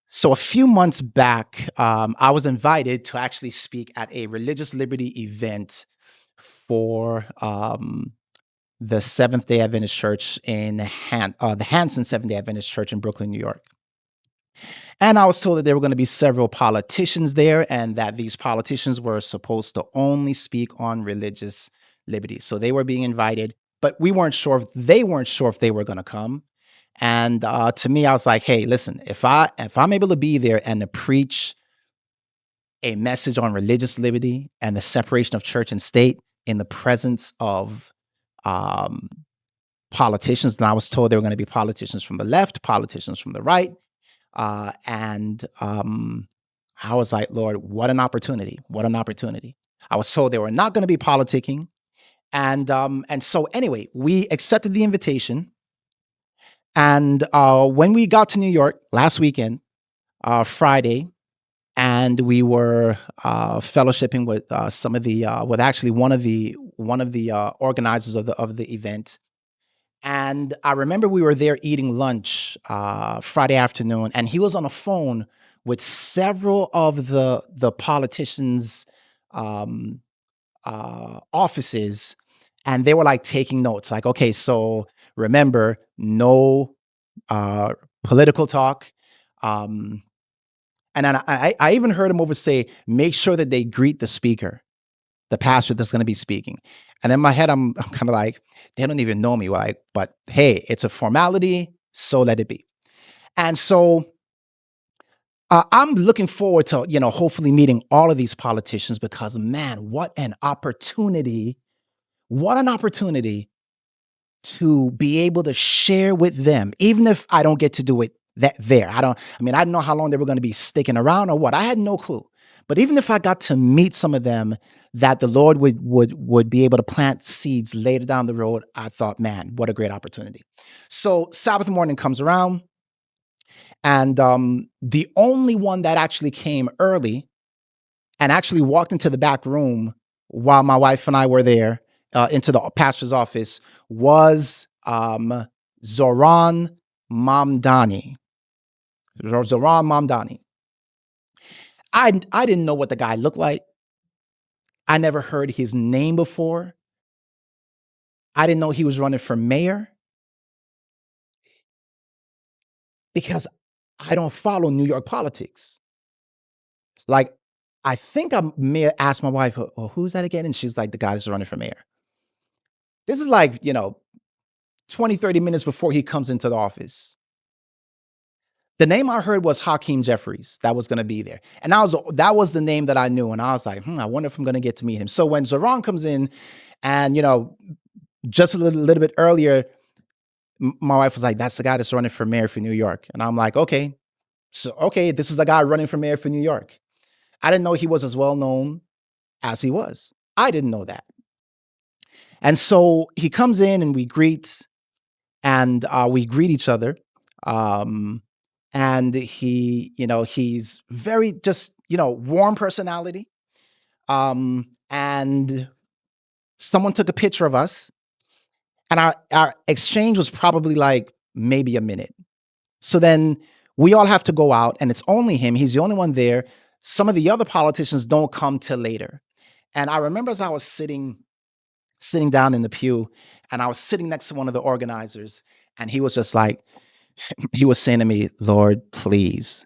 So a few months back, I was invited to actually speak at a religious liberty event for the Seventh Day Adventist Church in the Hanson Seventh Day Adventist Church in Brooklyn, New York. And I was told that there were going to be several politicians there, and that these politicians were supposed to only speak on religious liberty. So they were being invited, but we weren't sure if they weren't sure if they were going to come. And to me, I was like, "Hey, listen, if I'm able to be there and to preach a message on religious liberty and the separation of church and state in the presence of um, politicians," and I was told there were going to be politicians from the left, politicians from the right, and I was like, "Lord, what an opportunity! What an opportunity!" I was told they were not going to be politicking, and so anyway, we accepted the invitation. And when we got to New York last weekend, Friday, and we were fellowshipping with some of the with actually one of the organizers of the event. And I remember we were there eating lunch Friday afternoon, and he was on the phone with several of the politicians' um, offices, and they were like taking notes, like, okay, so remember, no uh, political talk. Um, and then I even heard him over say, make sure that they greet the speaker, the pastor that's going to be speaking. And in my head, I'm kind of like, they don't even know me, like, but hey, it's a formality, so let it be. And so I'm looking forward to, hopefully meeting all of these politicians, because man, what an opportunity to be able to share with them, even if I don't get to do it there. I didn't know how long they were going to be sticking around or what. I had no clue. But even if I got to meet some of them, that the Lord would be able to plant seeds later down the road, I thought, man, what a great opportunity. So Sabbath morning comes around, and the only one that actually came early and actually walked into the back room while my wife and I were there, into the pastor's office, was Zoran Mamdani. Zoran Mamdani. I didn't know what the guy looked like. I never heard his name before. I didn't know he was running for mayor, because I don't follow New York politics. Like, I think I may have asked my wife, "Oh, who's that again?" And she's like, "The guy that's running for mayor." This is like, 20, 30 minutes before he comes into the office. The name I heard was Hakeem Jeffries that was going to be there. And that was the name that I knew. And I was like, I wonder if I'm going to get to meet him. So when Zoran comes in, and, just a little bit earlier, my wife was like, "That's the guy that's running for mayor for New York." And I'm like, okay, this is the guy running for mayor for New York. I didn't know he was as well known as he was. I didn't know that. And so he comes in, and we greet each other. Um, and he's very just, warm personality. And someone took a picture of us, and our exchange was probably like maybe a minute. So then we all have to go out, and it's only him. He's the only one there. Some of the other politicians don't come till later. And I remember, as I was sitting down in the pew, and I was sitting next to one of the organizers, and he was just like, he was saying to me, "Lord, please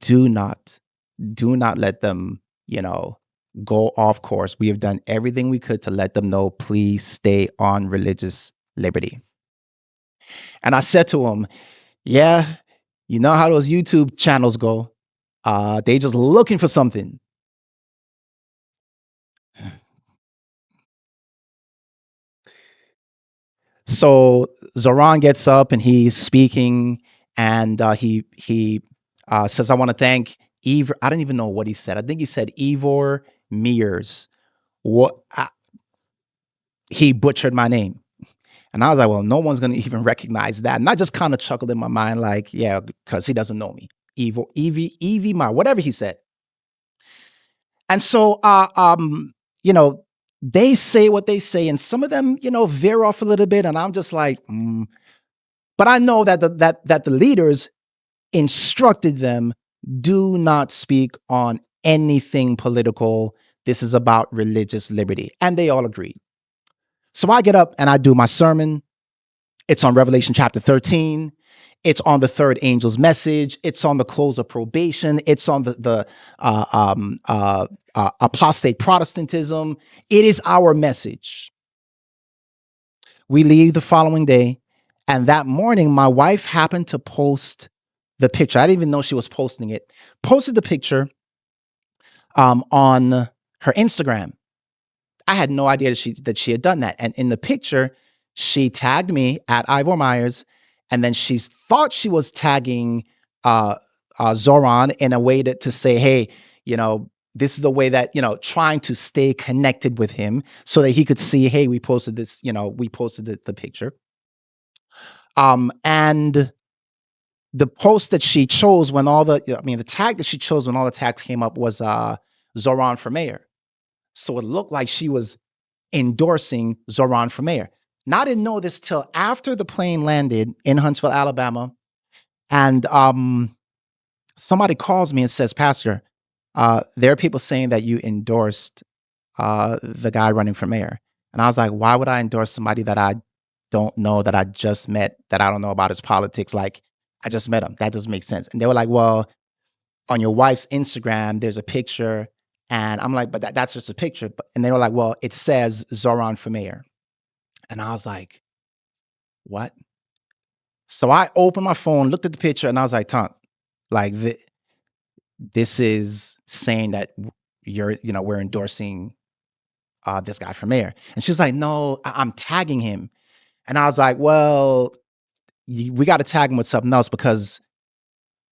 do not, let them, go off course. We have done everything we could to let them know, please stay on religious liberty." And I said to him, "Yeah, you know how those YouTube channels go. They just looking for something." So Zoran gets up, and he's speaking, and he says, "I want to thank Ivor." I don't even know what he said. I think he said Ivor Mears. What He butchered my name, and I was like, "Well, no one's gonna even recognize that." And I just kind of chuckled in my mind, like, "Yeah, because he doesn't know me." Evie Mar, whatever he said. And so, they say what they say, and some of them, veer off a little bit, and I'm just like, but I know that the leaders, instructed them, do not speak on anything political. This is about religious liberty. And they all agreed. So I get up and I do my sermon. It's on Revelation chapter 13. It's on the third angel's message. It's on the close of probation. It's on the apostate Protestantism. It is our message. We leave the following day. And that morning, my wife happened to post the picture. I didn't even know she was posting it. Posted the picture on her Instagram. I had no idea that she had done that. And in the picture, she tagged me at Ivor Myers, and then she thought she was tagging Zoran in a way to say, hey, this is a way that, trying to stay connected with him so that he could see, hey, we posted this, we posted the picture. And the post that she chose when the tag that she chose when all the tags came up was Zoran for mayor. So it looked like she was endorsing Zoran for mayor. Now, I didn't know this till after the plane landed in Huntsville, Alabama. And somebody calls me and says, Pastor, there are people saying that you endorsed the guy running for mayor. And I was like, why would I endorse somebody that I don't know, that I just met, that I don't know about his politics? Like, I just met him. That doesn't make sense. And they were like, well, on your wife's Instagram, there's a picture. And I'm like, but that's just a picture. And they were like, well, it says Zoran for mayor. And I was like, what? So I opened my phone, looked at the picture, and I was like, Tom, like this is saying that we're endorsing this guy for mayor. And she's like, no, I'm tagging him. And I was like, well, we got to tag him with something else because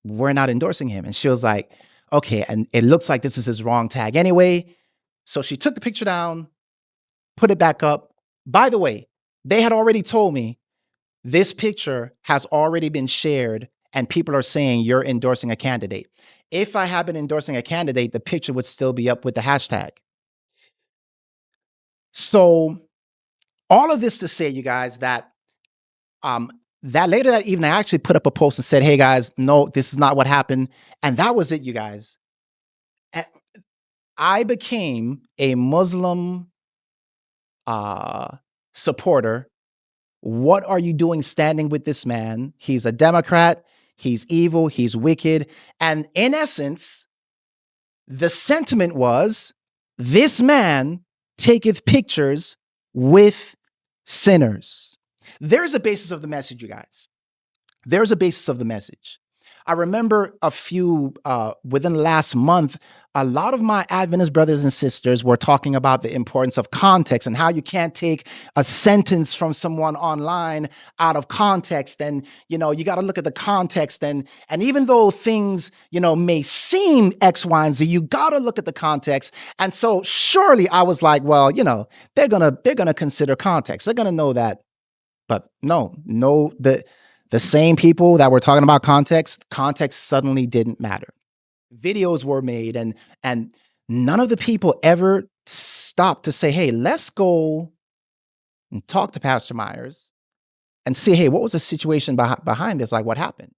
we're not endorsing him. And she was like, okay. And it looks like this is his wrong tag anyway. So she took the picture down, put it back up. By the way, they had already told me this picture has already been shared and people are saying you're endorsing a candidate. If I had been endorsing a candidate, the picture would still be up with the hashtag. So all of this to say, you guys, that that later that evening, I actually put up a post and said, hey guys, no, this is not what happened. And that was it, you guys. I became a Muslim supporter. What are you doing standing with this man? He's a Democrat. He's evil. He's wicked. And in essence, the sentiment was, this man taketh pictures with sinners. There's a basis of the message, you guys. There's a basis of the message. I remember within the last month, a lot of my Adventist brothers and sisters were talking about the importance of context and how you can't take a sentence from someone online out of context. And, you got to look at the context. And even though things, may seem X, Y, and Z, you got to look at the context. And so surely I was like, well, they're going to consider context. They're going to know that. But no, the same people that were talking about context suddenly didn't matter. Videos were made and none of the people ever stopped to say, hey, let's go and talk to Pastor Myers and see, hey, what was the situation behind this? Like, what happened?